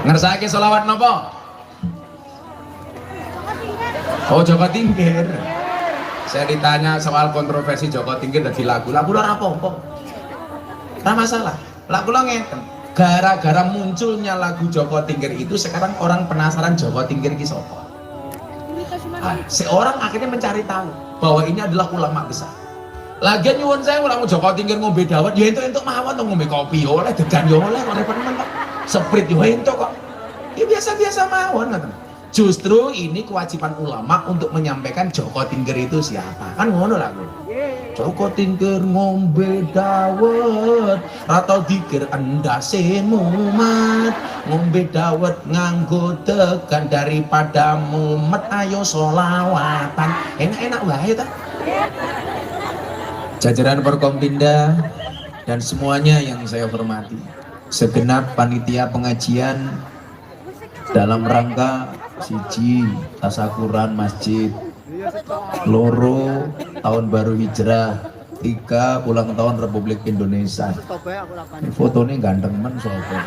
Ngersake selawat napa? Oh, Joko Tingkir. Saya ditanya soal kontroversi Joko Tingkir dari lagu lho apa-apa. Ora masalah. Lagu lo ngeten. Gara-gara munculnya lagu Joko Tingkir itu sekarang orang penasaran Joko Tingkir ki sapa. Seorang akhirnya mencari tahu bahwa ini adalah ulama besar. Lagian nyuwun saya ulama Joko Tingkir ngombe dawet ya entuk mawon to ngombe kopi oleh degan yo oleh kok repot men kok. Sprite yo entuk kok. Ya biasa-biasa mawon ngoten. Justru ini kewajiban ulama untuk menyampaikan Joko Tingkir itu siapa. Kan ngono lagu. Joko Tingkir ngombe dawet atau dikir endase mumet, ngombe dawet nganggo degan daripada mumet, ayo solawatan. Enak-enak wae ta. Jajaran Forkompinda dan semuanya yang saya hormati, segenap panitia pengajian dalam rangka siji tasakuran masjid, loro tahun baru hijrah, 3 ulang tahun Republik Indonesia. Fotonya ganteng men sopo.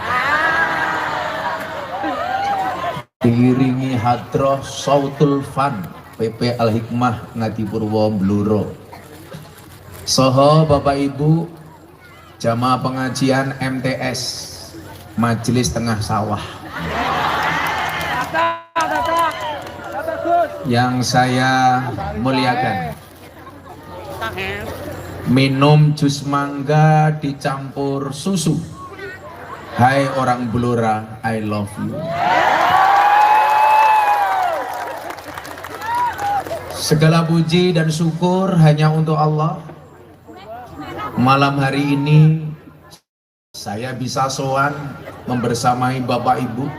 Diiringi hadroh Sautul Fan PP Al Hikmah Ngadipurwo Bluro. Soho Bapak Ibu jamaah pengajian MTS Majelis Tengah Sawah yang saya muliakan, minum jus mangga dicampur susu. Hai orang Blora, I love you. Segala puji dan syukur hanya untuk Allah. Malam hari ini saya bisa sowan membersamai Bapak Ibu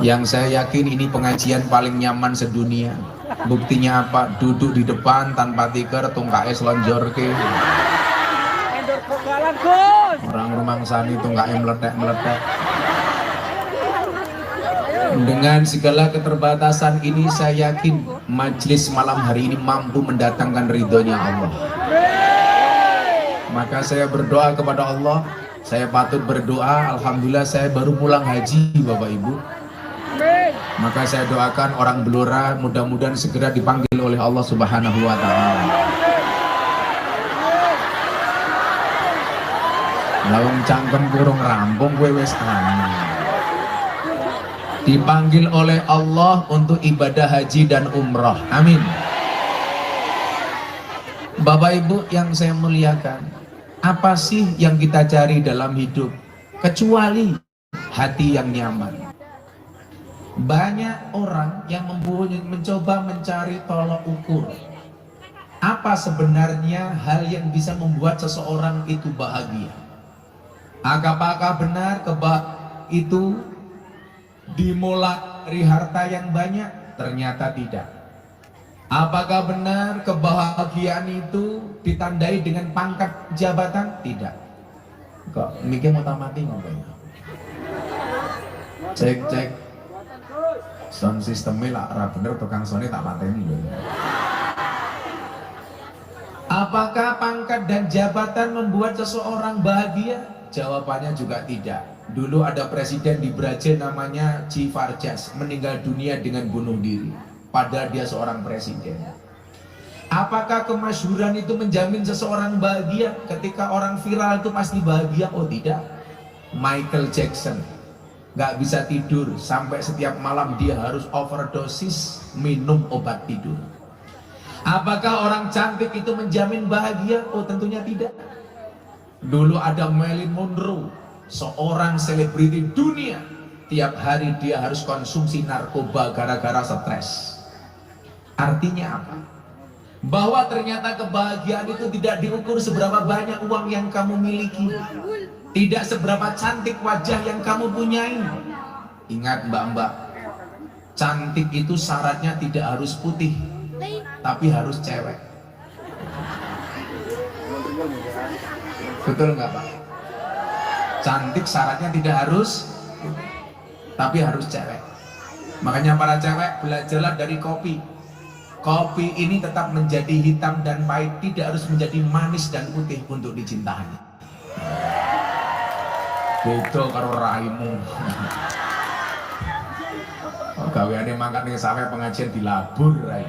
yang saya yakin ini pengajian paling nyaman sedunia. Buktinya apa? Duduk di depan tanpa tikar, tungkae selonjorke. Orang rumangsani tungkae meletek-meletek. Dengan segala keterbatasan ini saya yakin majelis malam hari ini mampu mendatangkan ridhonya Allah. Maka saya berdoa kepada Allah, saya patut berdoa, alhamdulillah saya baru pulang haji Bapak Ibu. Maka saya doakan orang Blora mudah-mudahan segera dipanggil oleh Allah Subhanahu wa taala. Lawang cangkem kurung rampung kowe wis ana. Dipanggil oleh Allah untuk ibadah haji dan umrah. Amin. Bapak Ibu yang saya muliakan, apa sih yang kita cari dalam hidup kecuali hati yang nyaman? Banyak orang yang mencoba mencari tolok ukur. Apa sebenarnya hal yang bisa membuat seseorang itu bahagia? Apakah benar itu dimulai dari harta yang banyak? Ternyata tidak. Apakah benar kebahagiaan itu ditandai dengan pangkat jabatan? Tidak. Kok mikir mau tamati ngapain? Cek. Sound sistemnya lah bener, tukang soundnya tak pateni loh. Apakah pangkat dan jabatan membuat seseorang bahagia? Jawabannya juga tidak. Dulu ada presiden di Brazil namanya G. Vargas, meninggal dunia dengan bunuh diri. Padahal dia seorang presiden. Apakah kemasyhuran itu menjamin seseorang bahagia? Ketika orang viral itu pasti bahagia? Oh tidak. Michael Jackson nggak bisa tidur sampai setiap malam dia harus overdosis minum obat tidur. Apakah orang cantik itu menjamin bahagia? Oh tentunya tidak. Dulu ada Marilyn Monroe, seorang selebriti dunia, tiap hari dia harus konsumsi narkoba gara-gara stres. Artinya apa? Bahwa ternyata kebahagiaan itu tidak diukur seberapa banyak uang yang kamu miliki, tidak seberapa cantik wajah yang kamu punyai. Ingat mbak-mbak, cantik itu syaratnya tidak harus putih, tapi harus cewek. Betul nggak Pak? Cantik syaratnya tidak harus putih, tapi harus cewek. Makanya para cewek belajarlah dari kopi. Kopi ini tetap menjadi hitam dan pahit, tidak harus menjadi manis dan putih untuk dicintai. Beda karo raimu. gaweane mangkat ning sampe pengajian dilabur rai.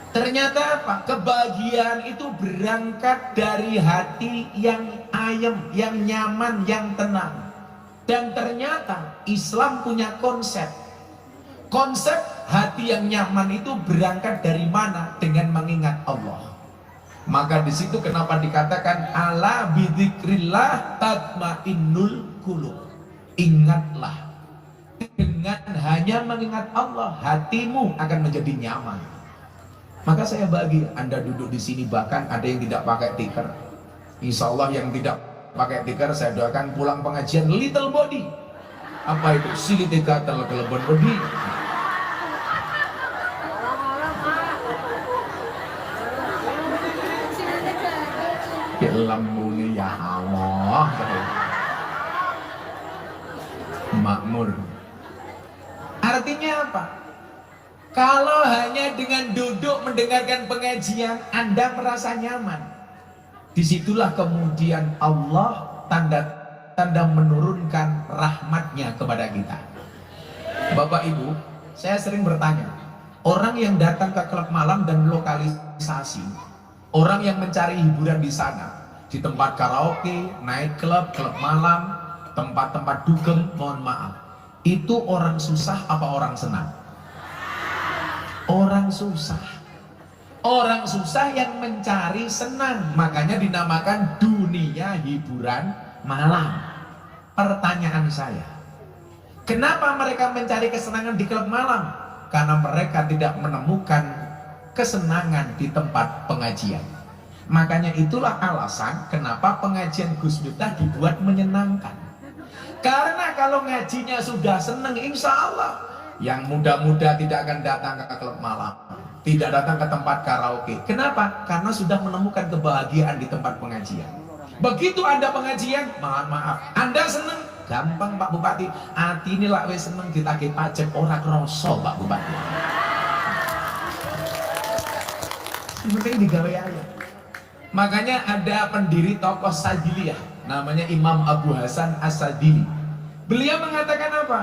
Ternyata apa? Kebahagiaan itu berangkat dari hati yang ayem, yang nyaman, yang tenang. Dan ternyata Islam punya konsep. Konsep hati yang nyaman itu berangkat dari mana? Dengan mengingat Allah. Maka di situ kenapa dikatakan ala bidzikrillah tatmainnul qulub. Ingatlah, dengan hanya mengingat Allah hatimu akan menjadi nyaman. Maka saya bagi Anda duduk di sini, bahkan ada yang tidak pakai tikar. Insya Allah yang tidak pakai tikar saya doakan pulang pengajian little body. Apa itu? Siliteka kelebon body. Lambungnya ya Allah, makmur. Artinya apa? Kalau hanya dengan duduk mendengarkan pengajian Anda merasa nyaman, disitulah kemudian Allah tanda menurunkan rahmatnya kepada kita. Bapak Ibu, saya sering bertanya, orang yang datang ke klub malam dan lokalisasi, orang yang mencari hiburan di sana, di tempat karaoke, naik klub malam, tempat-tempat dugem, mohon maaf, itu orang susah apa orang senang? Orang susah. Orang susah yang mencari senang, makanya dinamakan dunia hiburan malam. Pertanyaan saya, kenapa mereka mencari kesenangan di klub malam? Karena mereka tidak menemukan kesenangan di tempat pengajian. Makanya itulah alasan kenapa pengajian Gus Miftah dibuat menyenangkan. Karena kalau ngajinya sudah seneng, insya Allah yang muda-muda tidak akan datang ke klub malam, tidak datang ke tempat karaoke. Kenapa? Karena sudah menemukan kebahagiaan di tempat pengajian. Begitu Anda pengajian, mohon maaf, Anda seneng, gampang Pak Bupati. Hati ini lah wes seneng ditagih pajak orang kroso Pak Bupati. Yang penting digawe aja. Makanya ada pendiri tokoh Sadiliyah, namanya Imam Abu Hasan As-Sadili. Beliau mengatakan apa?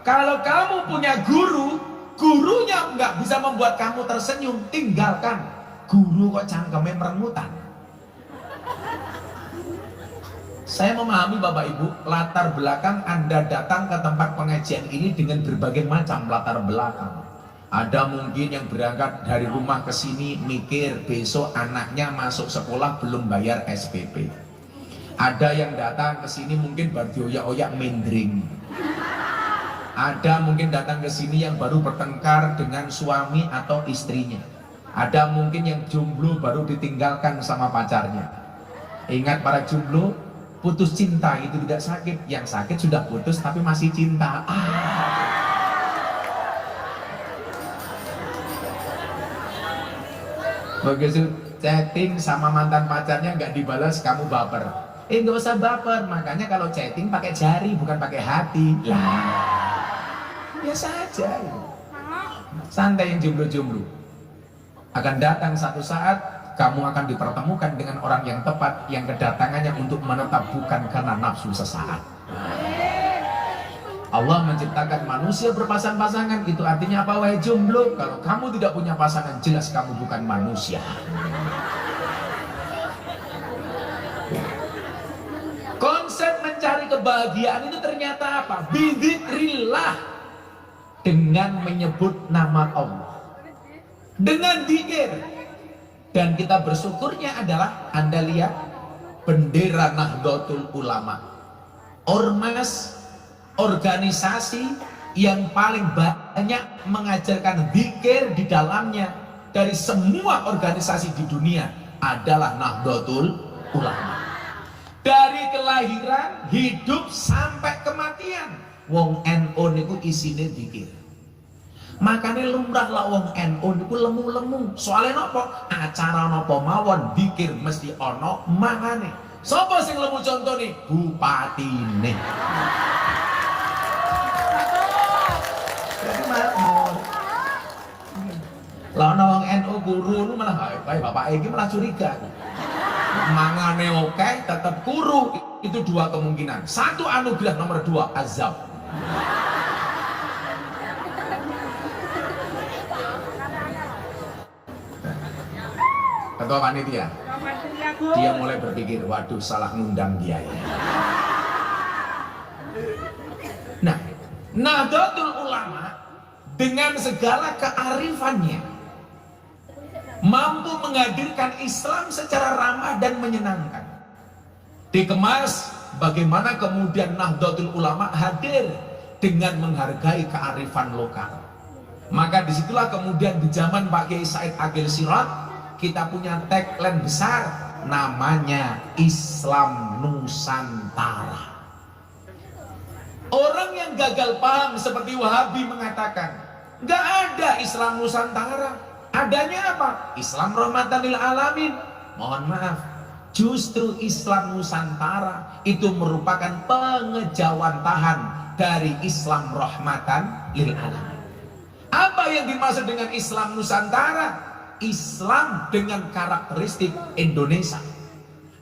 Kalau kamu punya guru, gurunya nggak bisa membuat kamu tersenyum, tinggalkan. Guru kok cangkemnya merengutan. Saya memahami Bapak Ibu, latar belakang Anda datang ke tempat pengajian ini dengan berbagai macam latar belakang. Ada mungkin yang berangkat dari rumah ke sini mikir besok anaknya masuk sekolah belum bayar SPP. Ada yang datang ke sini mungkin baru oyak-oyak mendring. Ada mungkin datang ke sini yang baru bertengkar dengan suami atau istrinya. Ada mungkin yang jomblo baru ditinggalkan sama pacarnya. Ingat para jomblo, putus cinta itu tidak sakit. Yang sakit sudah putus tapi masih cinta. Begitu chatting sama mantan pacarnya nggak dibalas, kamu baper. Nggak usah baper, makanya kalau chatting pakai jari bukan pakai hati. Lah. Biasa aja, santai yang jomblo-jomblo. Akan datang satu saat kamu akan dipertemukan dengan orang yang tepat, yang kedatangannya untuk menetap bukan karena nafsu sesaat. Allah menciptakan manusia berpasang-pasangan, itu artinya apa wahai jomblo? Kalau kamu tidak punya pasangan, jelas kamu bukan manusia. Konsep mencari kebahagiaan itu ternyata apa? Bidzikrillah, dengan menyebut nama Allah, dengan dzikir. Dan kita bersyukurnya adalah Anda lihat bendera Nahdlatul Ulama, ormas, organisasi yang paling banyak mengajarkan dzikir di dalamnya dari semua organisasi di dunia adalah Nahdlatul Ulama. Dari kelahiran, hidup sampai kematian, wong NU niku isine dzikir. Makanya lumrah lah wong NU niku lemu-lemu. Soalnya nopo? Acara nopo mawon dzikir mesti ono mangane. Sapa sing lemu contone? Bupatine. Jadi makmur. Lah ono wong NU guru nu malah bae bapak iki malah curiga. Mangane oke, tetap kuru. Itu dua kemungkinan. Satu anugerah, nomor dua azab. Ketua panitia, dia mulai berpikir, waduh salah ngundang dia ya. Nah, Nahdlatul Ulama dengan segala kearifannya mampu menghadirkan Islam secara ramah dan menyenangkan. Dikemas bagaimana kemudian Nahdlatul Ulama hadir dengan menghargai kearifan lokal. Maka disitulah kemudian di zaman Pak Kiai Said Akil Sirot kita punya tagline besar namanya Islam Nusantara. Orang yang gagal paham seperti Wahabi mengatakan nggak ada Islam Nusantara, adanya apa? Islam rahmatan lil alamin. Mohon maaf, justru Islam Nusantara itu merupakan pengejawantahan dari Islam rahmatan lil alamin. Apa yang dimaksud dengan Islam Nusantara? Islam dengan karakteristik Indonesia.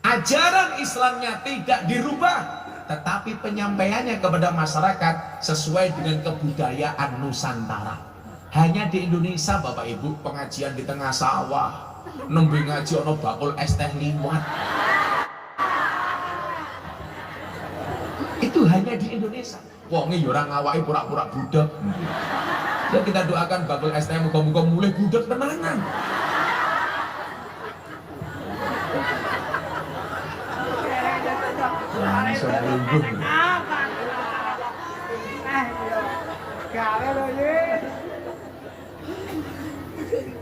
Ajaran Islamnya tidak dirubah, tetapi penyampaiannya kepada masyarakat sesuai dengan kebudayaan Nusantara. Hanya di Indonesia Bapak Ibu pengajian di tengah sawah, nembe ngaji ono bakul es teh liwat. Itu hanya di Indonesia. Wonge yo ora ngawaki pura-pura budak. Ya kita doakan bakul es teh muga-muga mulai budak tenanan.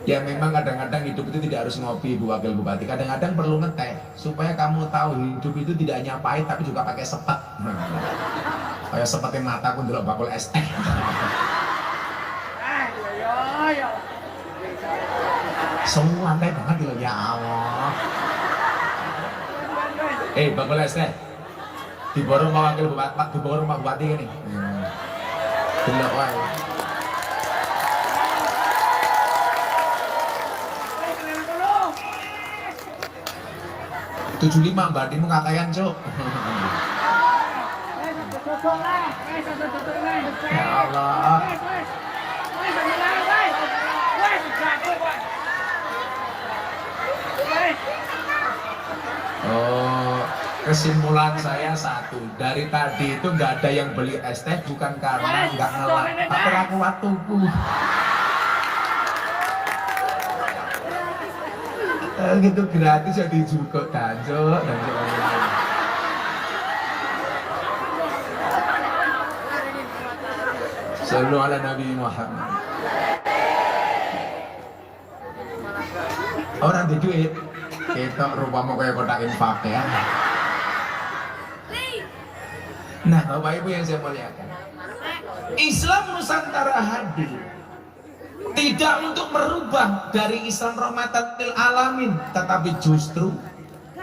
Ya memang kadang-kadang hidup itu tidak harus ngopi Bu Wakil Bupati, kadang-kadang perlu ngeteh supaya kamu tahu hidup itu tidak hanya pahit tapi juga pakai sepet. Kayak sepetin mataku ndelok bakul es teh. Semua lantai banget loh ya Allah. Bakul es teh diborong Pak Wakil Bupati, diborong Pak Bupati ini. Delok wae. 75 Mbak Dimu kakayan cuk. Ya Allah. Oh, kesimpulan saya satu, dari tadi itu nggak ada yang beli es teh bukan karena nggak ngelak, tapi aku waktuku. Gitu gratis ya dijugo danjo. Sallu ala Nabi Muhammad. Orang di duit kita rupamu kayak kotak infak ya. Nah Bapak Ibu yang saya muliakan, Islam Nusantara hadir tidak untuk merubah dari Islam rahmatan lil alamin, tetapi justru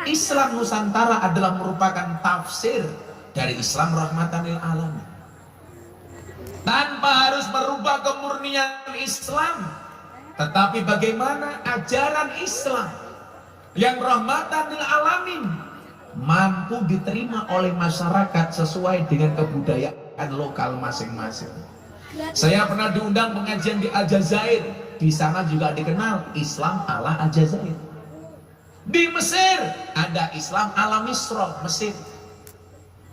Islam Nusantara adalah merupakan tafsir dari Islam rahmatan lil alamin. Tanpa harus merubah kemurnian Islam, tetapi bagaimana ajaran Islam yang rahmatan lil alamin mampu diterima oleh masyarakat sesuai dengan kebudayaan lokal masing-masing. Saya pernah diundang pengajian di Aljazair, di sana juga dikenal Islam ala Aljazair. Di Mesir ada Islam ala Misra, Mesir.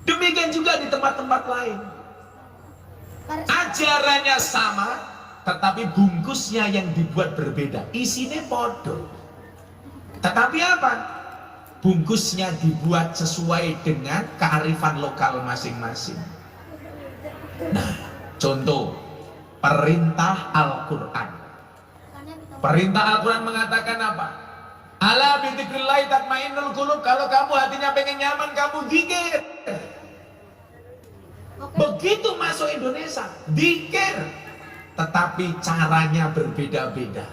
Demikian juga di tempat-tempat lain. Ajarannya sama, tetapi bungkusnya yang dibuat berbeda. Isinya podo. Tetapi apa? Bungkusnya dibuat sesuai dengan kearifan lokal masing-masing. Nah, contoh perintah Al-Quran. Perintah Al-Quran mengatakan apa? Ala bidzikrillah tatmainnul qulub. Kalau kamu hatinya pengen nyaman, kamu zikir. Begitu masuk Indonesia, zikir. Tetapi caranya berbeda-beda.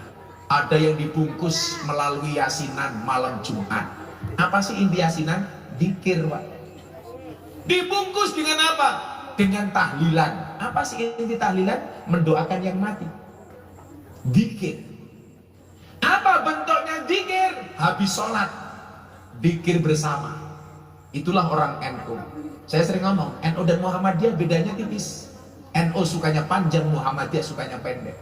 Ada yang dibungkus melalui yasinan malam Jumat. Apa sih inti yasinan? Zikir, Pak. Dibungkus dengan apa? Dengan tahlilan. Apa sih inti tahlilan? Mendoakan yang mati. Zikir. Apa bentuknya zikir? Habis sholat Zikir bersama. Itulah orang NU. Saya sering ngomong, NU dan Muhammadiyah bedanya tipis. NU sukanya panjang, Muhammadiyah sukanya pendek.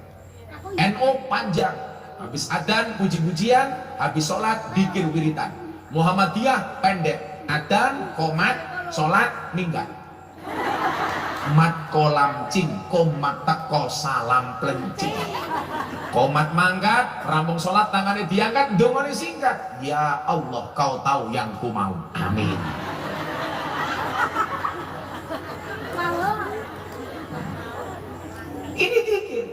NU panjang, habis adzan puji-pujian, habis sholat zikir wiritan. Muhammadiyah pendek, adzan, qomat, sholat, minggat. Mat kolam cing, komat teko salam plencing. Komat mangkat, rampung sholat tangannya diangkat, dongane singkat. Ya Allah, kau tahu yang ku mau. Amin. Ini dikir.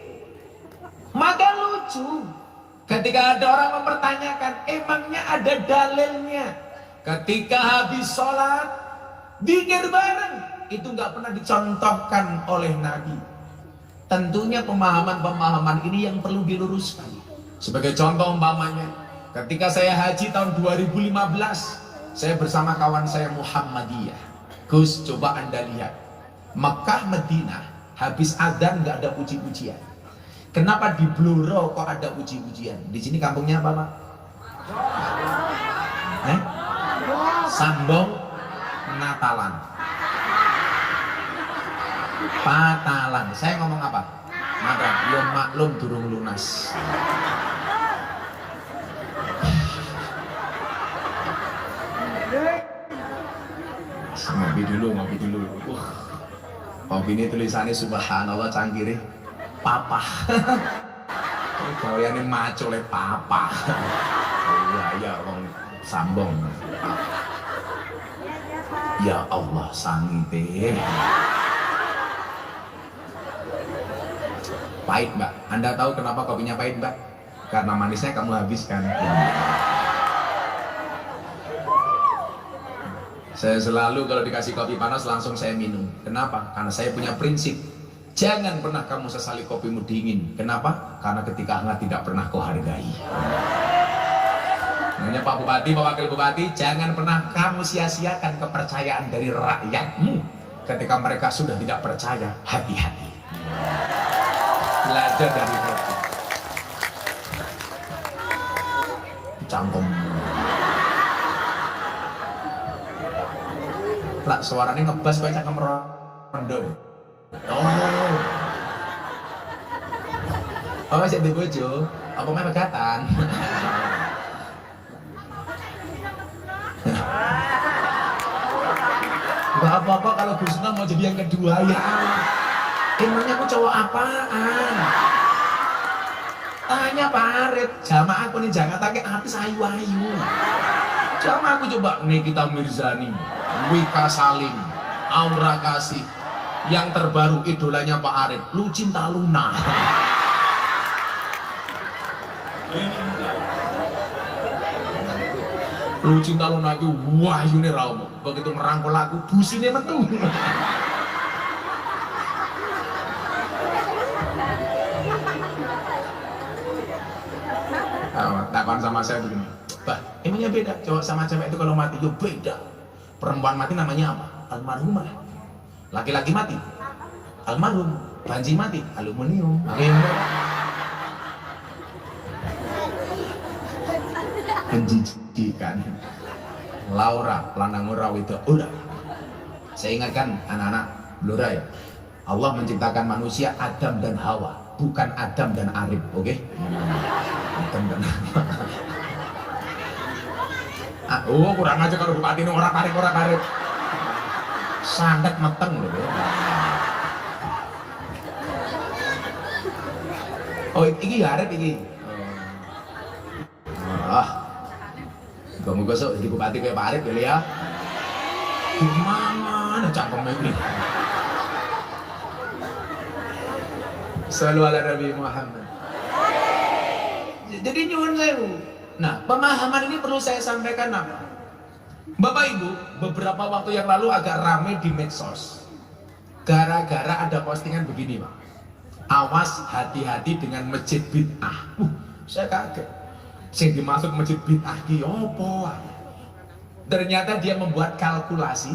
Maka lucu ketika ada orang mempertanyakan, emangnya ada dalilnya ketika habis sholat dikir bareng? Itu nggak pernah dicontohkan oleh Nabi. Tentunya pemahaman-pemahaman ini yang perlu diluruskan. Sebagai contoh umpamanya, ketika saya haji tahun 2015, saya bersama kawan saya Muhammadiyah. Gus, coba Anda lihat, Mekah Madinah habis adzan nggak ada puji-pujian. Kenapa di Bluro kok ada puji-pujian? Di sini kampungnya apa, Pak? Sambong Natalan. Patalan. Saya ngomong apa? Maka yo maklum durung lunas. Ngopi dulu. Kopi ini tulisannya subhanallah cangkiri papa. Gaweane macule papa. Ya wong sambong. Ya Allah sangite. Pahit, Mbak. Anda tahu kenapa kopinya pahit, Mbak? Karena manisnya kamu habiskan. Saya selalu kalau dikasih kopi panas langsung saya minum. Kenapa? Karena saya punya prinsip. Jangan pernah kamu sesali kopimu dingin. Kenapa? Karena ketika hangat tidak pernah kau hargai. Makanya Pak Bupati, Pak Wakil Bupati, jangan pernah kamu sia-siakan kepercayaan dari rakyatmu. Ketika mereka sudah tidak percaya, hati-hati. Belajar dari kopi. Cangkem. Lah suaranya ngebas banyak cangkem rondo. Oh masih di bojo. Apa main pegatan? Gak apa-apa kalau Gusna mau jadi yang kedua ya. Emangnya aku cowok apaan? Tanya Pak Arif, jamaah aku nih jangan take artis ayu-ayu. Jamaah aku coba Nikita Mirzani, Wika Salim, Aura Kasih. Yang terbaru idolanya Pak Arif, Lucinta Luna. Lucinta Luna itu wahyune ra omong. Begitu merangkul aku, busine metu. Takon sama saya begini, Bah, emangnya beda cowok sama cewek itu kalau mati? Yo beda. Perempuan mati namanya apa? Almarhumah. Laki-laki mati almarhum. Banji mati aluminium. Penjijikan. Laura lanang ora wedok ora. Saya ingatkan anak-anak Blora ya, Allah menciptakan manusia Adam dan Hawa, bukan Adam dan Arif, oke? Adam dan Hawa. Oh kurang aja kalau bupati ini orang karib. Sangat meteng loh. Oh ini Arif ini. Kamu gosok jadi bupati kayak Pak Arif ya. Gimana cangkemnya ini? Shallu ala Nabi Muhammad. Jadi nyuwun sewu. Nah, pemahaman ini perlu saya sampaikan apa? Bapak Ibu, beberapa waktu yang lalu agak ramai di medsos. Gara-gara ada postingan begini, Pak. Awas hati-hati dengan masjid bid'ah. Saya kaget. Yang dimaksud masjid bid'ah ki opo? Ternyata dia membuat kalkulasi,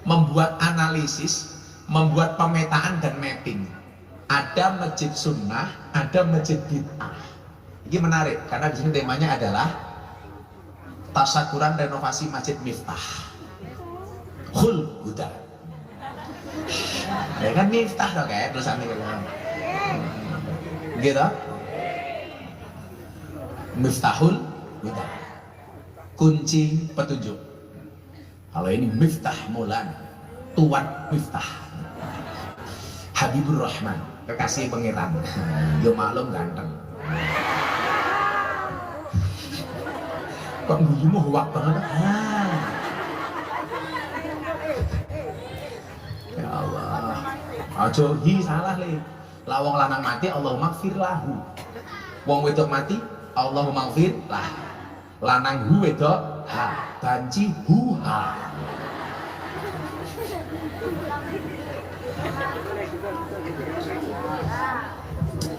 membuat analisis, membuat pemetaan dan mapping. Ada masjid sunnah, ada masjid bid'ah. Ini menarik karena di sini temanya adalah Tasyakuran renovasi Masjid Miftah Hul Huda. Ya kan Miftah dong kayak tulisannya gitu. Miftahul Huda, kunci petunjuk. Kalau ini Miftah Maulana, Tuan Miftah Habibur Rahman, kekasih pangeran. Yo maklum ganteng. Kok guyu hoak banget? Ya Allah. Aja hi salah le. Lawang lanang mati Allahumma gfir lahu. Wong wedok mati Allahumma gfir lah. Lanang hu wedok ha, banci hu ha.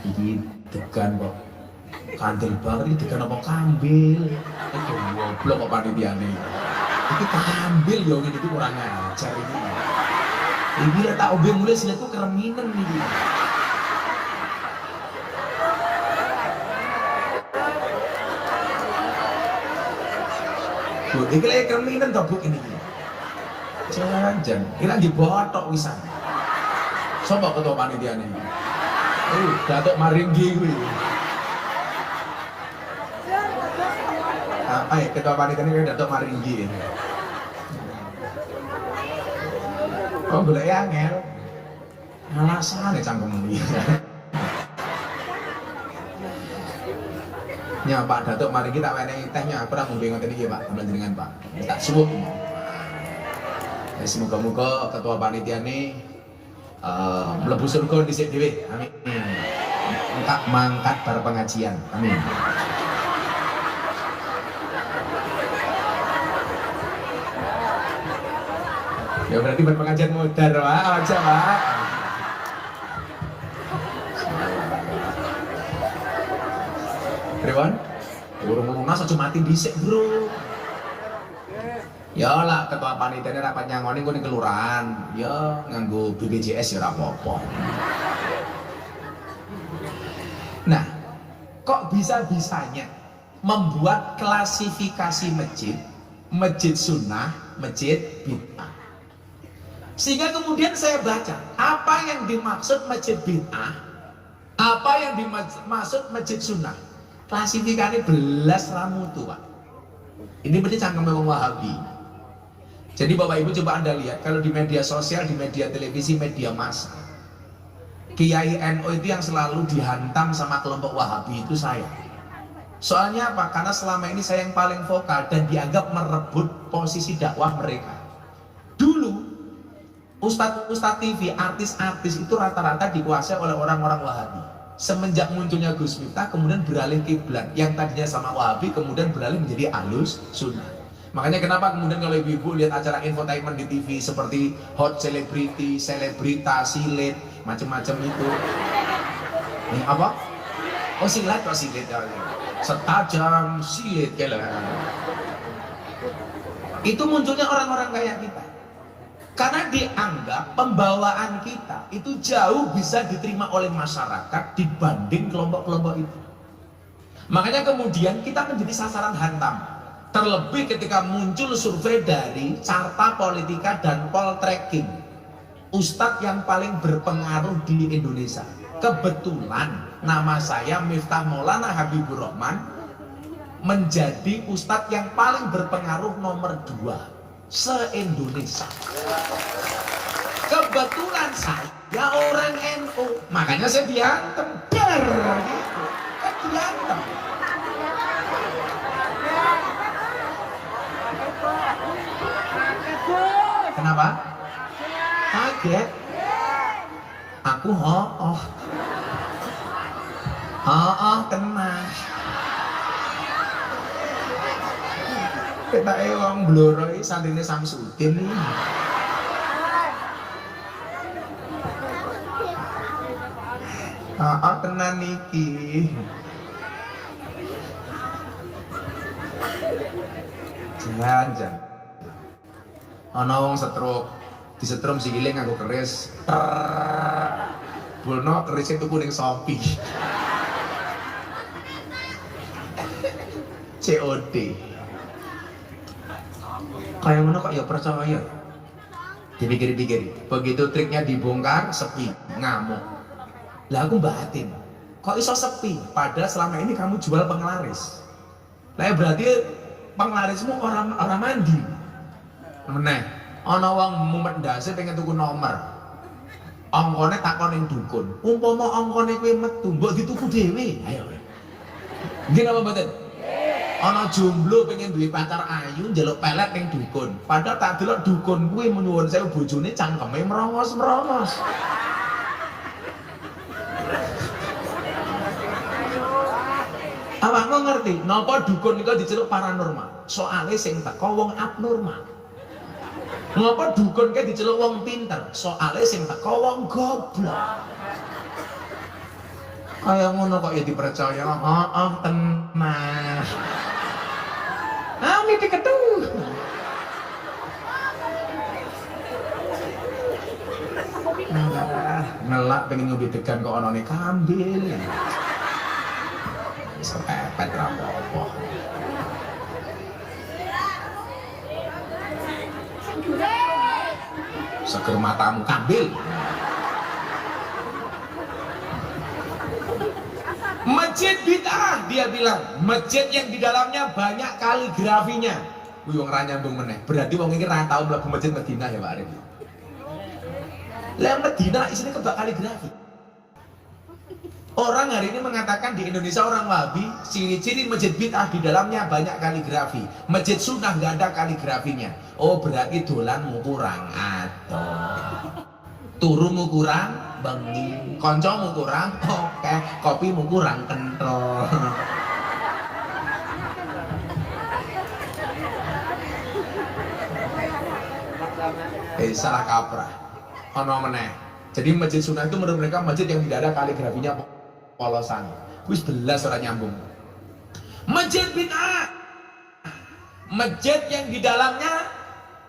Iki degan kok. Kandel banget ini degan apa kambil. Itu goblok kok panitiane. Iki kambil yo ngene iki kurang ajar ini. Iki lek tak ombe mulai silahku kereminen iki. Bu, iki lek kereminen to Bu ini. Jangan, kira dibotok wisan. Sopo ketua panitiane? Datuk Maringgi kuwi. Ayo ketua panitia ini Datuk Maringgi. Oh boleh ya ngel. Alasan ya cangkemmu. Ya Pak Datuk Maringgi tak wenehi tehnya aku ora ngombe ngoten iki Pak, sampeyan jenengan Pak. Tak suwuk. Ya semoga-moga ketua panitia ini mlebu surga dhisik dhewe. Amin. Engkak mangkat bar pengajian. Amin. Ya berarti berpengajian modar Pak, aja Pak. Rewan, urung lunas aja mati dhisik, Bro. Ya lah ketua panitia rapat nyangoni gue ning kelurahan, ya nganggo BPJS ya ora apa-apa. Nah, kok bisa-bisanya membuat klasifikasi masjid, masjid sunnah, masjid bid'ah. Sehingga kemudian saya baca apa yang dimaksud masjid bid'ah, apa yang dimaksud masjid sunnah. Klasifikasi belas ramutu Pak. Ini berarti cangkem memang Wahabi. Jadi Bapak Ibu coba Anda lihat kalau di media sosial, di media televisi, media massa, Kiai NU itu yang selalu dihantam sama kelompok Wahabi itu saya. Soalnya apa? Karena selama ini saya yang paling vokal dan dianggap merebut posisi dakwah mereka. Dulu Ustadz TV, artis-artis itu rata-rata dikuasai oleh orang-orang Wahabi. Semenjak munculnya Gus Miftah kemudian beralih kiblat, yang tadinya sama Wahabi kemudian beralih menjadi Ahlus Sunnah. Makanya kenapa kemudian kalau ibu-ibu lihat acara infotainment di TV seperti Hot Celebrity, Selebrita, Silet, macam-macam itu. Ini apa? Oh silat, oh silet. Setajam silet kayak itu munculnya orang-orang kayak kita. Karena dianggap pembawaan kita itu jauh bisa diterima oleh masyarakat dibanding kelompok-kelompok itu. Makanya kemudian kita menjadi sasaran hantam. Terlebih ketika muncul survei dari Carta Politika dan Poltreking, Ustadz yang paling berpengaruh di Indonesia. Kebetulan nama saya Miftah Maulana Habibur Rahman menjadi Ustadz yang paling berpengaruh nomor 2 se-Indonesia. Kebetulan saya orang NU, makanya saya diantem gitu. Kan diantem. Kenapa? Kaget. Aku oh kena. Kita wong bloro iki santrine Samsudin iki. Tenan iki. Jangan. Ana wong stroke, disetrum sikile nganggo keris. Bulno keris itu kuning Shopee. COD. Kayak mana kok ya percaya? Dipikir-pikir, begitu triknya dibongkar, sepi, ngamuk. Lah aku batin, kok iso sepi? Padahal selama ini kamu jual penglaris. Lah berarti penglarismu orang mandi. Meneh, ana wong mumet ndase pengen tuku nomor. Angkone takon ning dukun. Umpama angkone kowe metu, mbok dituku dhewe. Ayo. Nggih napa mboten? Ana jomblo pengen duwe pacar ayu njaluk pelet ning dukun. Padahal tak delok dukun kuwi menyuwun sewu bojone cangkeme merongos-merongos. Awakmu ngerti napa dukun niku diceluk paranormal? Soale sing teko wong abnormal. Ngapa dukun kayak diceluk wong pinter? Soalnya sing teko wong goblok. Kayak ngono kok ya dipercaya. Oh, tenang. Ami diketu. Ngelak pengen nyobi degan kok onone kambil. Sepepet ra apa-apa. Seger matamu kambil. Masjid bid'ah, dia bilang masjid yang di dalamnya banyak kaligrafinya. Wih wong ra nyambung meneh. Berarti wong iki ra tau mlebu masjid Madinah ya Pak Arif. Lah Madinah isinya kebak kaligrafi. Orang hari ini mengatakan di Indonesia orang Wahabi, ciri-ciri masjid bid'ah di dalamnya banyak kaligrafi. Masjid sunnah nggak ada kaligrafinya. Oh berarti dolanmu kurang atau turumu kurang, bengi, koncomu kurang, oke, kopimu kurang kental. Salah kaprah. Ono meneh. Jadi masjid sunnah itu menurut mereka masjid yang tidak ada kaligrafinya polosan. Wis belas ora nyambung. Masjid bid'ah. Masjid yang di dalamnya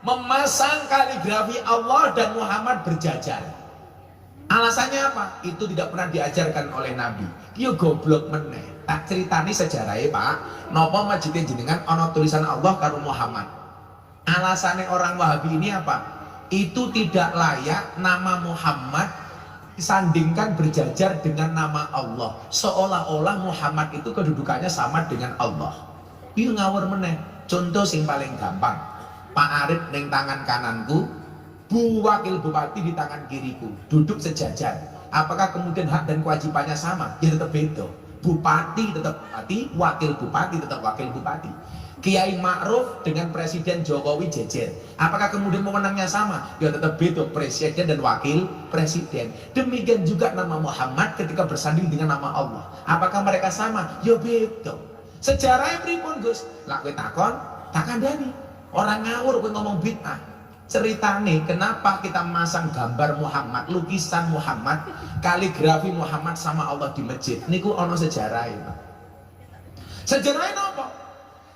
memasang kaligrafi Allah dan Muhammad berjajar. Alasannya apa? Itu tidak pernah diajarkan oleh Nabi. Yo goblok meneh. Tak ceritani sejarahnya Pak. Napa masjidnya jenengan ana tulisan Allah karo Muhammad. Alasannya orang Wahabi ini apa? Itu tidak layak nama Muhammad disandingkan berjajar dengan nama Allah, seolah-olah Muhammad itu kedudukannya sama dengan Allah. Ini ngawur meneh. Contoh sing paling gampang, Pak Arif neng tangan kananku, Bu Wakil Bupati di tangan kiriku, duduk sejajar. Apakah kemudian hak dan kewajibannya sama? Ya tetap beda. Bupati tetap bupati, Wakil Bupati tetap Wakil Bupati. Kiai Ma'ruf dengan Presiden Jokowi jejer. Apakah kemudian wewenangnya sama? Ya tetap beda, Presiden dan Wakil Presiden. Demikian juga nama Muhammad ketika bersanding dengan nama Allah. Apakah mereka sama? Ya beda. Sejarahnya pripun Gus? Lah kowe takon, tak kandhani. Orang ngawur kowe ngomong bid'ah. Ceritane kenapa kita masang gambar Muhammad, lukisan Muhammad, kaligrafi Muhammad sama Allah di masjid? Niku ana sejarahnya. Sejarahnya apa?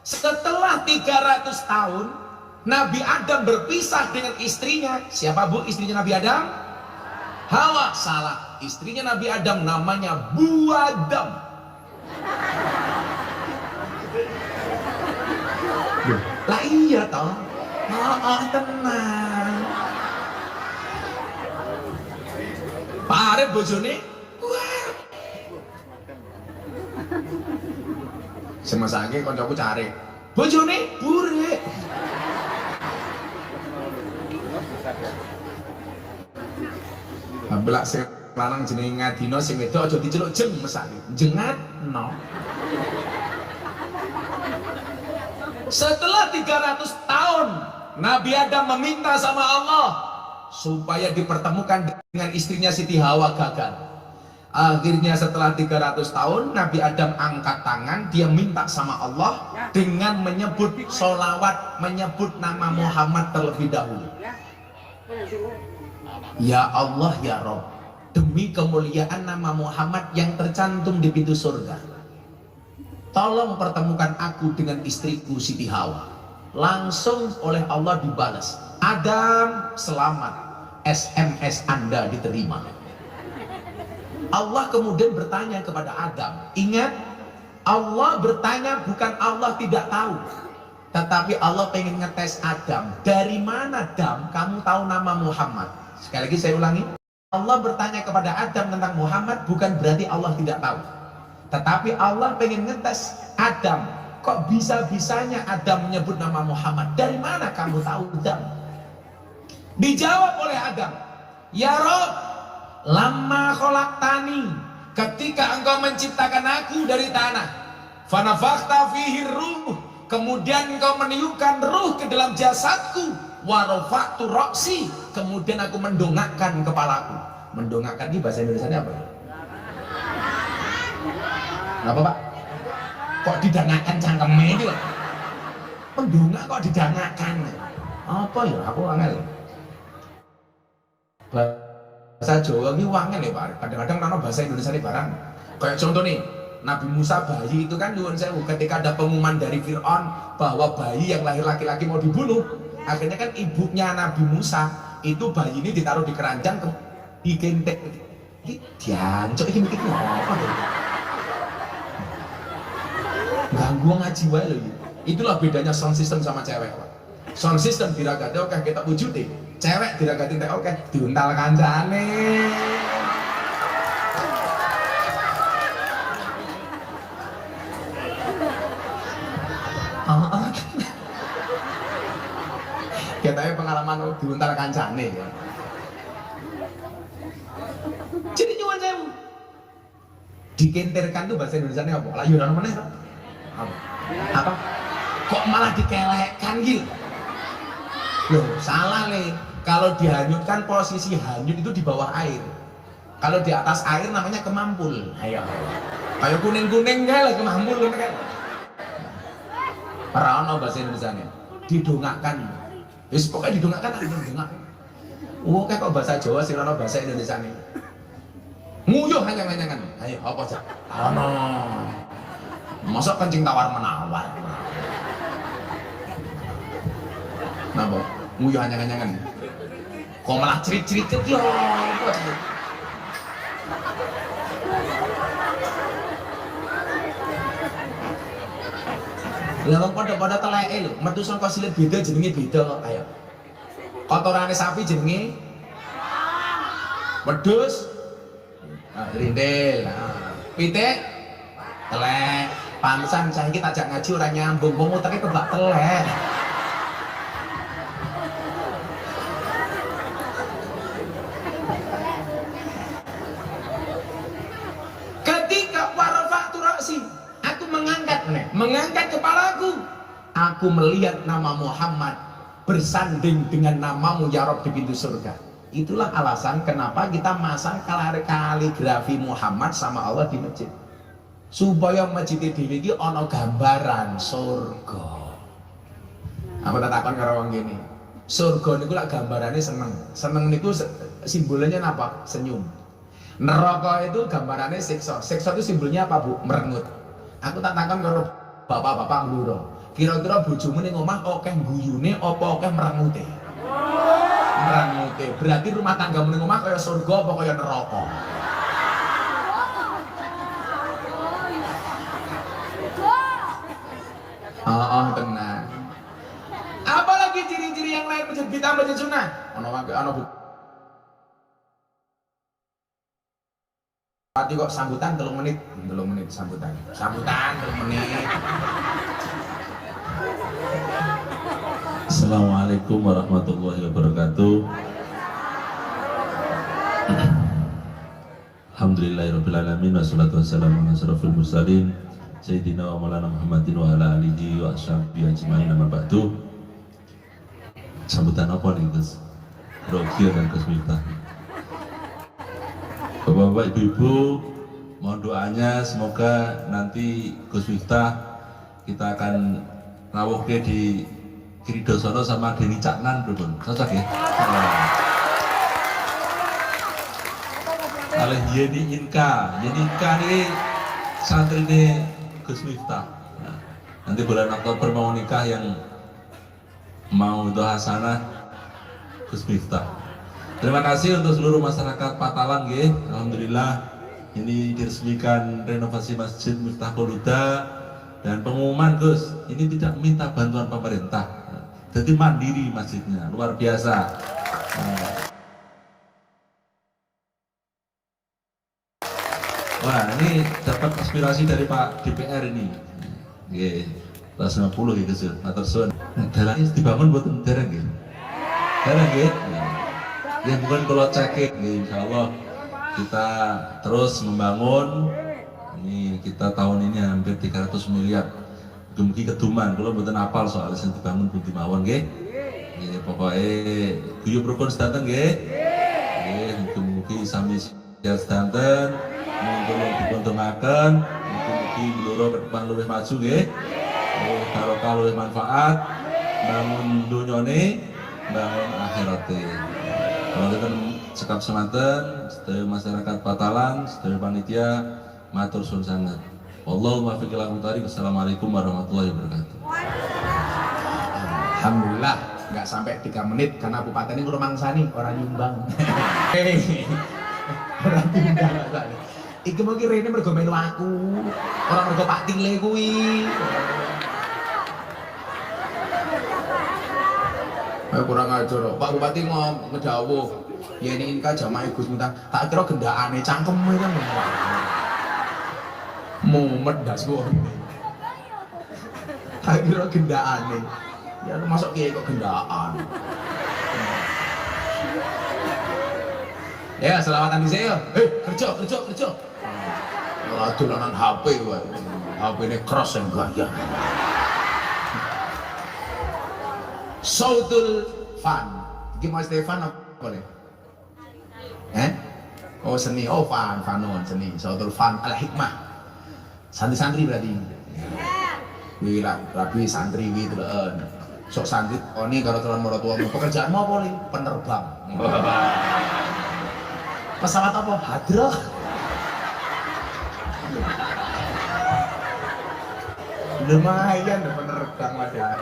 Setelah 300 tahun Nabi Adam berpisah dengan istrinya. Siapa Bu istrinya Nabi Adam? Hawa. Salah. Istrinya Nabi Adam namanya Bu Adam. Lah iya toh. Tenang. Pak Arif bojone semasake kancaku cari bojone burik. Belak sing lanang jenenge ngadina sing wedok aja diceluk jeng mesake. Jengat no. Setelah 300 tahun Nabi Adam meminta sama Allah supaya dipertemukan dengan istrinya Siti Hawa, gagal. Akhirnya setelah 300 tahun Nabi Adam angkat tangan, dia minta sama Allah dengan menyebut sholawat, menyebut nama Muhammad terlebih dahulu. Ya Allah ya Rabb, demi kemuliaan nama Muhammad yang tercantum di pintu surga, tolong pertemukan aku dengan istriku Siti Hawa. Langsung oleh Allah dibalas, Adam selamat, SMS Anda diterima. Allah kemudian bertanya kepada Adam. Ingat, Allah bertanya bukan Allah tidak tahu. Tetapi Allah pengen ngetes Adam. Dari mana Adam kamu tahu nama Muhammad? Sekali lagi saya ulangi. Allah bertanya kepada Adam tentang Muhammad, bukan berarti Allah tidak tahu. Tetapi Allah pengen ngetes Adam. Kok bisa-bisanya Adam menyebut nama Muhammad? Dari mana kamu tahu Adam? Dijawab oleh Adam, ya Rob, lama khalaqtani, ketika engkau menciptakan aku dari tanah, fanafakhta fihi ruh, kemudian engkau meniupkan ruh ke dalam jasadku, warofaktu roksi, kemudian aku mendongakkan kepalaku. Mendongakkan ini bahasa Indonesia apa? Apa Pak? Kok didangakkan cangkeme ini loh? Mendongak kok didangakkan? Apa ya? Aku angel. Bahasa Jawa ini wangel ya Pak. Kadang-kadang nano bahasa Indonesia ini barang. Kayak contoh nih, Nabi Musa bayi itu kan nyuwun sewu, ketika ada pengumuman dari Fir'aun bahwa bayi yang lahir laki-laki mau dibunuh, akhirnya kan ibunya Nabi Musa itu bayi ini ditaruh di keranjang, digentek, diancok, ini mikir apa tuh? Ganggu ngaji wae lho. Itulah bedanya sound system sama cewek Pak. Sound system diragati oke kita wujudi, cewek diragati oke diuntal kancane. Kita pengalaman diuntal kancane ya. Jadi nyuwun sewu. Dikentirkan tuh bahasa Indonesia apa? Lah yo ora meneh. Apa? Kok malah dikelekkan gitu? Loh, salah nih. Kalau dihanyutkan posisi hanyut itu di bawah air. Kalau di atas air namanya kemampul. Ayo. Kayak kuning-kuning lah kemampul kan. Para ono bahasa Indonesianya didongakkan. Wis pokoknya didongakkan ada dongak. Kayak kok bahasa Jawa sih ono bahasa Indonesia nih. Nguyuh hanyang-hanyangan. Ayo apa aja? Ono. Masa kencing tawar menawar. Napa? Nguyuh hanyang-hanyangan. Kok malah cerit-cerit yo apa? Lah wong padha-padha teleke lho, metu saka silit beda jenenge beda kok. Ayo. Kotorane sapi jenenge wedhus. Nah, rindel. Nah, pitik telek. Pantesan saiki tajak ngaji ora nyambung, wong uteke kebak telek. Ketika warafa'tu ra'si, aku mengangkat kepalaku, aku melihat nama Muhammad bersanding dengan namamu ya Rabb di pintu surga. Itulah alasan kenapa kita masang kaligrafi Muhammad sama Allah di masjid, supaya masjid dhewe iki ana gambaran surga. Aku tak takon karo wong gini, surga niku lak gambarane seneng. Seneng niku simbolnya apa? Senyum. Neraka itu gambarannya siksa. Siksa itu simbolnya apa Bu? Merengut. Aku tak takon karo bapak-bapak ngluro, kira-kira bojomu ning omah akeh guyune apa akeh merengute? Merengute. Berarti rumah tanggamu ning omah kaya surga apa kaya neraka? Tenang. Apalagi ciri-ciri yang lain masjid bid'ah masjid sunnah? Ono Bu. Pati kok sambutan 3 menit sambutan 3 menit. Assalamualaikum warahmatullahi wabarakatuh. Alhamdulillahirrabbilalamin. Wassalatu wassalamu ala asrafil mursalin Sayyidina wa maulana Muhammadin wa ala alihi wa ashabihi ajma'in, amma ba'du. Sambutan apa nih Gus? Rokia dan Gus Miftah. Bapak-bapak, ibu-ibu, mohon doanya semoga nanti Gus Miftah kita akan rawuh ke di Kiri Dosono sama Deni Caknan, betul? Cocok ya? Oleh Yeni Inka ini santri ini Gus Miftah. Nah, nanti bulan Oktober mau nikah, yang mau doa hasanah Gus Miftah. Terima kasih untuk seluruh masyarakat Patalan, Alhamdulillah ini diresmikan renovasi Masjid Miftahul Huda Dan pengumuman Gus, ini tidak minta bantuan pemerintah, jadi mandiri masjidnya, luar biasa. Wah, ini dapat inspirasi dari Pak DPR ini. Nggih, kelas 50 gitu Gus, matur suwun. Dalan ini dibangun buat dereng nggih. Dereng nggih. Ya bukan kalau cekik, insyaallah kita terus membangun. Ini kita tahun ini hampir 300 miliar. Mugi keduman, kalau mboten apal soal sing dibangun pundi mawon nggih. Nggih, pokoke guyub rukun sedanten nggih. Nggih, mugi sami sedanten, mugi dipuntungaken, mugi bluro ke depan luwih maju nggih. Barokah luwih manfaat, bangun dunyane, bangun akhirate. Kalau kita sekap semanten, sedaya masyarakat Patalan, sedaya panitia, matur suwun sanget. Wallahu muwaffiq ila aqwamit. Wassalamualaikum warahmatullahi wabarakatuh. Alhamdulillah nggak sampai 3 menit karena bupati ini rumangsani orang nyumbang. Orang nyumbang nggak. Iki mungkin rene mergo melu aku, orang mergo Pak Tile kuwi. Kurang ajar, Pak Bupati ngedawuh, ya ini kan jamaah Gus Miftah, tak kira gendakane cangkeme kan. Mumet das gua. Tak kira gendakane. Ya lu masuk kiai kok gendaan. Ya, selamatan di saya. Kerja. Ora dolanan HP wae. HP-ne cross yang gaya. Sautul Fan. Gimana Stefan apa boleh? Oh seni, oh Fanon seni. Sautul Fan Al-Hikmah. Santri-santri berarti. Wih rapi santri gitu loh. Sok santri, oh ini kalau calon mertuamu pekerjaanmu apa nih? Penerbang. Pesawat apa? Hadroh. Lumayan penerbang wadah.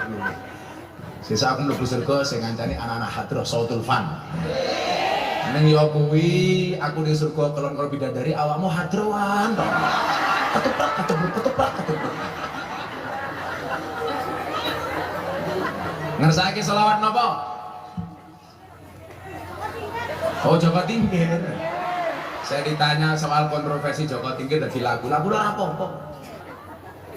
Sisa aku mlebu surga sing ngancani anak-anak hadroh Sautul Fan. Neng yo kuwi aku di surga kelon-kelon bidadari awakmu hadrohan to. Ketuprak. Ngersake selawat napa? Oh Joko Tingkir. Saya ditanya soal kontroversi Joko Tingkir dari lagu-lagu lah apa-apa.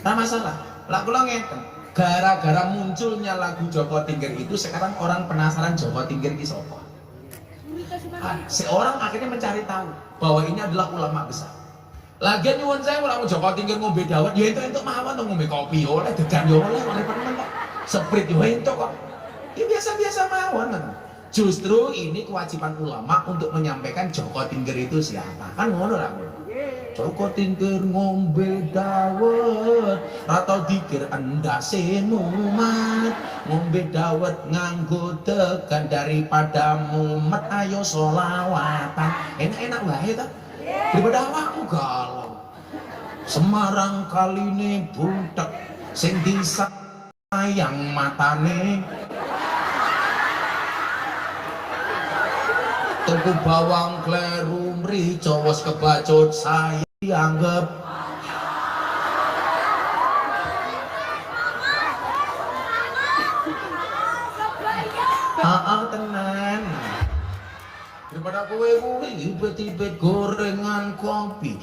Nah masalah, lagu lo ngeten. Gara-gara munculnya lagu Joko Tingkir itu sekarang orang penasaran Joko Tingkir itu siapa. Seorang akhirnya mencari tahu bahwa ini adalah ulama besar. Lagian nyuwun saya ulama Joko Tingkir ngombe dawet, ya itu mawon to ngombe kopi oleh degan yo oleh temen kok. Seprit yo ento kok. Ya biasa-biasa mawon kan. Justru ini kewajiban ulama untuk menyampaikan Joko Tingkir itu siapa. Kan ngono lah. Joko Tingkir ngombe dawet atau dikir endase mumat. Ngombe dawet nganggo degan daripada mumet ayo solawatan. Enak-enak wae ta. Daripada awakmu galau. Semarang kaline budak sing disayang matane. Tuku bawang kleru mrica wis kebacut saya dianggep. Tenan. Daripada kowe kuwi ibet-ibet gorengan kopi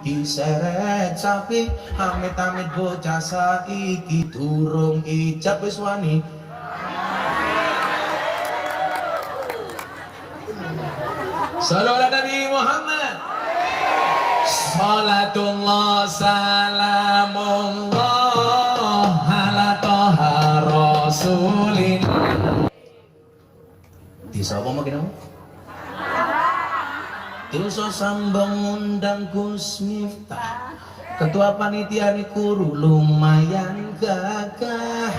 diseret sapi, amit-amit bocah saiki durung ijab wis wani. Sallallahu ala Nabi Muhammad. Salatullah salamullah ala toha rasulin. Disa apa makin apa? Disa sambang undang Gus Miftah. Ketua panitia niku lumayan gagah.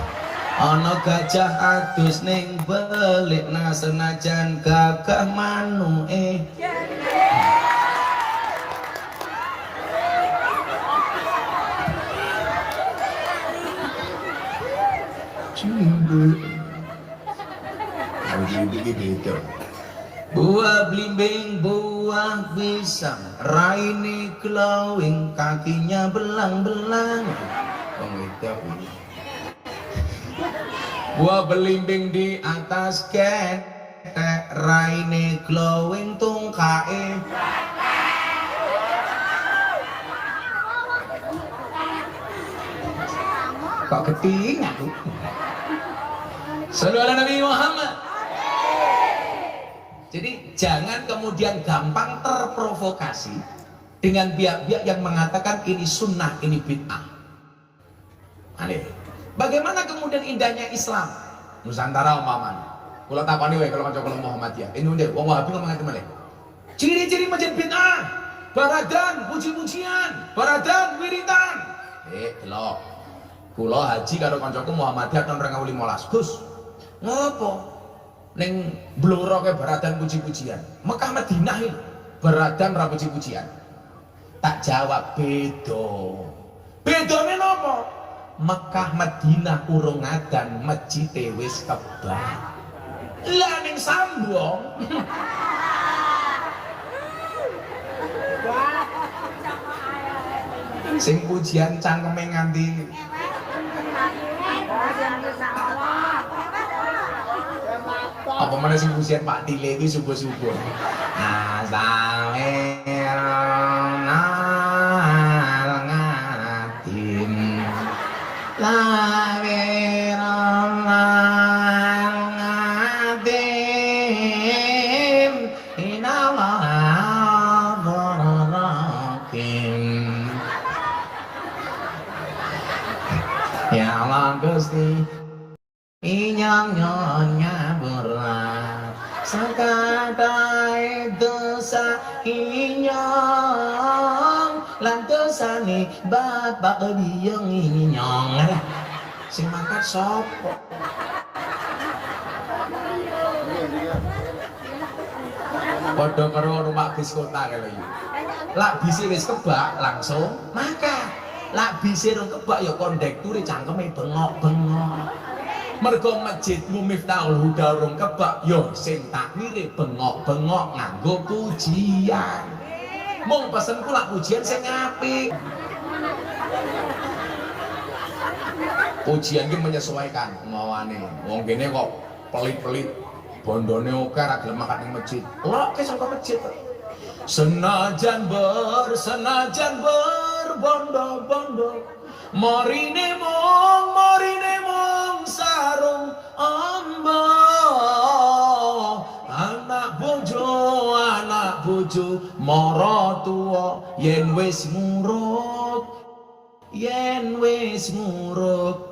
Ana gajah adus ning belikna senajan gagah manuke. Cimbu. Lagi beda. Buah blimbing, buah pisang, raine glowing, kakinya belang-belang. Wong wedok iki. Buah belimbing di atas ketek, raine glowing, tungkae. Kok keting aku? Sallu ala Nabi Muhammad. Jadi jangan kemudian gampang terprovokasi dengan pihak-pihak yang mengatakan ini sunnah, ini bid'ah. Aneh. Bagaimana kemudian indahnya Islam? Nusantara umpamanya. Kula takoni wae kalau kanca kula Muhammadiyah. Ini ndek wong Wahabi ngomong ngene malih. Ciri-ciri masjid bid'ah. Baradan puji-pujian, baradan wiritan. Delok. Kula haji karo kancaku Muhammadiyah tahun 2015. Gus, ngopo? Ning bloro ke baradan puji-pujian. Mekah Madinah iki baradan ra puji-pujian. Tak jawab beda. Bedane napa? Mekah Madinah urung adan, masjid wis kebak. Lah ning sambung. Sing pujian cangkeme nganti apa mana sing pujian Pak Dile iki subuh-subuh. Ngatim ngatim inawarakim. Ya Allah Gusti inyong nyonya berat sekadai dosa inyong lan dosane bapak biyeng inyong. Alah sing mangkat sapa? Padha karo numpak bis kota kalau iki. Lak bise wis kebak langsung mangkat. Lak bise rung kebak ya kondekture cangkeme bengok-bengok. Mergo masjidmu Miftahul Huda urung kebak yo sing takwire bengok-bengok nganggo pujian. Mung pesenku lak pujian sing apik. Pujian ki menyesuaikan mawane. Wong kene kok pelit-pelit bondone oke ra gelem makan ning masjid. Loke saka masjid. Senajan berbondo-bondo marine mong sarung amba anak bojo mara tuwa yen wis nguruk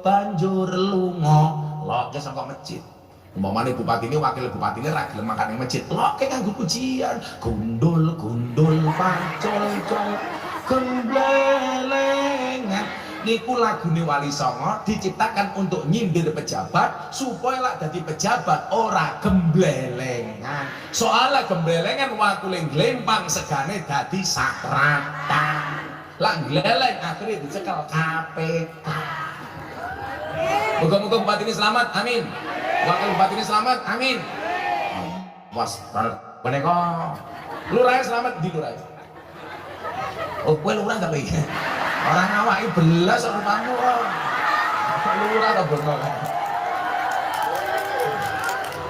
banjur lunga loke saka masjid. Umpamane bupati ini wakil bupati ini ra gelem makan ning masjid loke kanggo pujian gundul pacol gemblelengan. Niku lagune Wali Songo diciptakan untuk nyindir pejabat supaya lak dadi pejabat ora gemblelengan. Soalnya gemblelengan wakule glempang segane dadi sakratan. Lak gleleng akhirnya dicekel KPK. Moga-moga bupati ini selamat, amin. Wakil bupati ini selamat, amin. Was, boneka. Lurah selamat di lurah. Oh, kowe lurah tapi orang awake belas rumahmu kok. Lurah ta bono.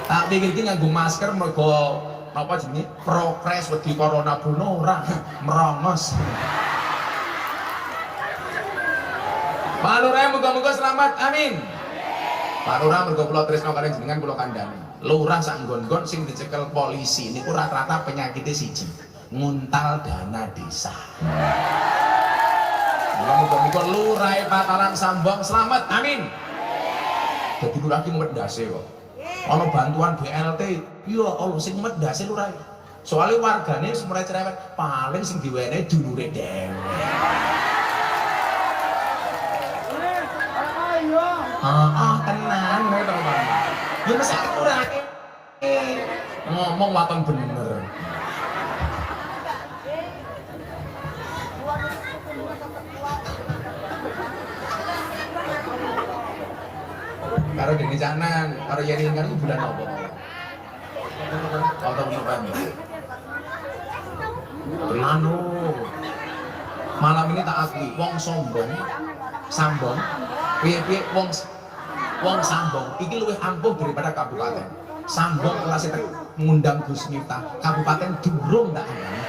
Tak pikir iki nganggo masker mergo apa jenenge? Progres wedi corona bono ora merongos. Pak Lurah muga-muga selamat, amin. Pak Lurah mergo kula tresno kalian jenengan kula kandhani. Lurah sak nggon-nggon sing dicekel polisi niku rata-rata penyakitnya siji, nguntal dana desa. Muga-muga lurah Pataran Sambong selamat, amin. Jadi lurah ki medhase kok. Ana bantuan BLT, ya Allah sing medhase lurah. Soale wargane semure cerewet, paling sing diwenehi dulure dhewe. Tenan kowe to, Pak. Ya mesti ora ngomong waton bener. Karo Deni Canan, karo Yeni kan bulan apa? Tahun jawabannya. Terlalu. Malam ini tak akui, wong sambong, piye-piye wong sambong, iki luwih ampuh daripada kabupaten. Sambong kelas itu ngundang Gus Miftah, kabupaten durung tak ada.